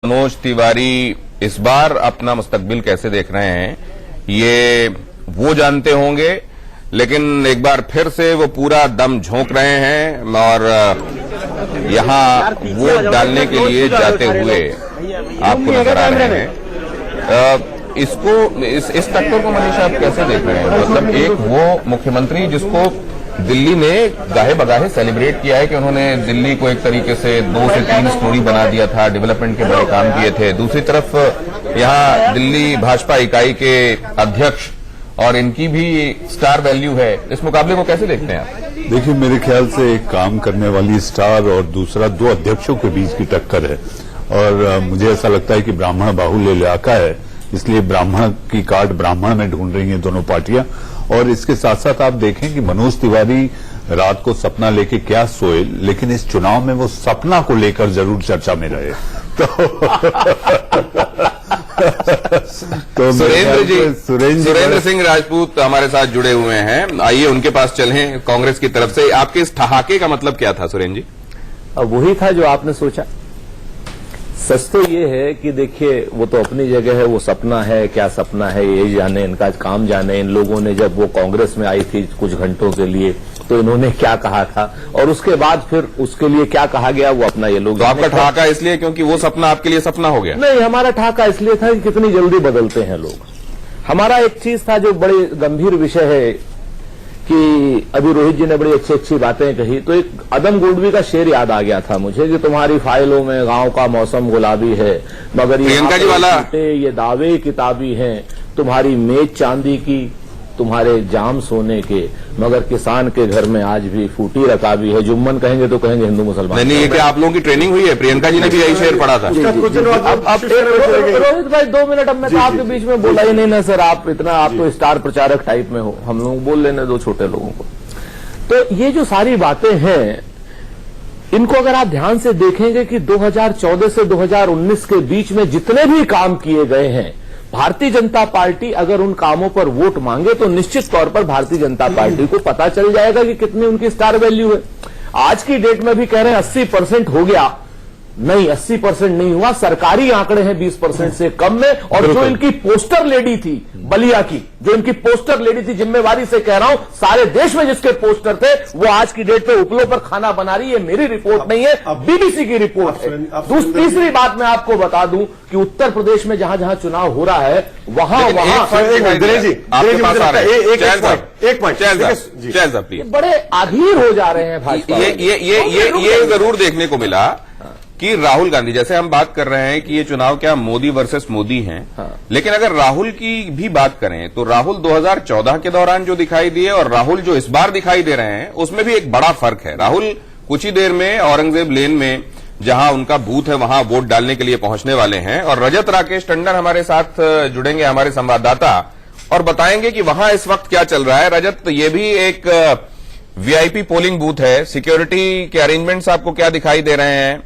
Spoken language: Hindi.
मनोज तिवारी इस बार अपना मुस्तकबिल कैसे देख रहे हैं ये वो जानते होंगे, लेकिन एक बार फिर से वो पूरा दम झोंक रहे हैं और यहां वोट डालने के लिए जाते हुए आपको नजर आ रहे हैं। इस टक्कर को मनीषा आप कैसे देख रहे हैं? मतलब एक वो मुख्यमंत्री जिसको दिल्ली ने गाहे बगाहे सेलिब्रेट किया है कि उन्होंने दिल्ली को एक तरीके से 2 से 3 स्टोरी बना दिया था, डेवलपमेंट के बड़े काम किए थे। दूसरी तरफ यहां दिल्ली भाजपा इकाई के अध्यक्ष और इनकी भी स्टार वैल्यू है। इस मुकाबले को कैसे देखते हैं आप? देखिए, मेरे ख्याल से एक काम करने वाली स्टार और दूसरा 2 अध्यक्षों के बीच की टक्कर है और मुझे ऐसा लगता है कि ब्राह्मण बाहुल्य इलाका है, इसलिए ब्राह्मण की काट ब्राह्मण में ढूंढ रही हैं दोनों पार्टियां। और इसके साथ साथ आप देखें कि मनोज तिवारी रात को सपना लेके क्या सोए, लेकिन इस चुनाव में वो सपना को लेकर जरूर चर्चा में रहे। तो सुरेंद्र सिंह राजपूत हमारे साथ जुड़े हुए हैं, आइए उनके पास चलें। कांग्रेस की तरफ से आपके इस ठहाके का मतलब क्या था सुरेंद्र जी? अब वही था जो आपने सोचा। सच तो ये है कि देखिए, वो तो अपनी जगह है, वो सपना है, क्या सपना है ये जाने, इनका काम जाने। इन लोगों ने जब वो कांग्रेस में आई थी कुछ घंटों के लिए तो इन्होंने क्या कहा था और उसके बाद फिर उसके लिए क्या कहा गया वो अपना ये लोग। तो आपका ठहाका इसलिए क्योंकि वो सपना आपके लिए सपना हो गया? नहीं, हमारा ठहाका इसलिए था कि कितनी जल्दी बदलते हैं लोग। हमारा एक चीज था जो बड़े गंभीर विषय है कि अभी रोहित जी ने बड़ी अच्छी अच्छी बातें कही, तो एक अदम गोडवी का शेर याद आ गया था मुझे कि तुम्हारी फाइलों में गांव का मौसम गुलाबी है, मगर ये दावे किताबी हैं, तुम्हारी मेज चांदी की, तुम्हारे जाम सोने के, मगर किसान के घर में आज भी फूटी रकाबी है। जुम्मन कहेंगे तो कहेंगे हिंदू मुसलमान। नहीं, ये क्या आप लोगों की ट्रेनिंग हुई है? प्रियंका जी ने भी यही शेर पढ़ा था। रोहित भाई 2 मिनट, अब मैं आपके बीच में बोला ही नहीं ना सर। आप इतना, आप तो स्टार प्रचारक टाइप में हो, हम लोग बोल लेने दो छोटे लोगों को। तो ये जो सारी बातें हैं, इनको अगर आप ध्यान से देखेंगे कि 2014 से 2019 के बीच में जितने भी काम किए गए हैं, भारतीय जनता पार्टी अगर उन कामों पर वोट मांगे तो निश्चित तौर पर भारतीय जनता पार्टी को पता चल जाएगा कि कितनी उनकी स्टार वैल्यू है। आज की डेट में भी कह रहे हैं 80% हो गया, नहीं 80% नहीं हुआ, सरकारी आंकड़े हैं 20% से कम में। और जो इनकी पोस्टर लेडी थी बलिया की, जो इनकी पोस्टर लेडी थी, जिम्मेवारी से कह रहा हूं, सारे देश में जिसके पोस्टर थे वो आज की डेट पे उपलों पर खाना बना रही है। मेरी रिपोर्ट नहीं है, बीबीसी की रिपोर्ट है। तीसरी बात मैं आपको बता दूं कि उत्तर प्रदेश में जहां जहां चुनाव हो रहा है वहां बड़े अधीर हो जा रहे हैं भाजपा। ये जरूर देखने को मिला कि राहुल गांधी, जैसे हम बात कर रहे हैं कि ये चुनाव क्या मोदी वर्सेस मोदी हैं, लेकिन अगर राहुल की भी बात करें तो राहुल 2014 के दौरान जो दिखाई दिए और राहुल जो इस बार दिखाई दे रहे हैं उसमें भी एक बड़ा फर्क है। राहुल कुछ ही देर में औरंगजेब लेन में जहां उनका बूथ है वहां वोट डालने के लिए पहुंचने वाले हैं और रजत राकेश टंडन हमारे साथ जुड़ेंगे, हमारे संवाददाता, और बताएंगे कि वहां इस वक्त क्या चल रहा है। रजत, ये भी एक वीआईपी पोलिंग बूथ है, सिक्योरिटी के अरेंजमेंट्स आपको क्या दिखाई दे रहे हैं?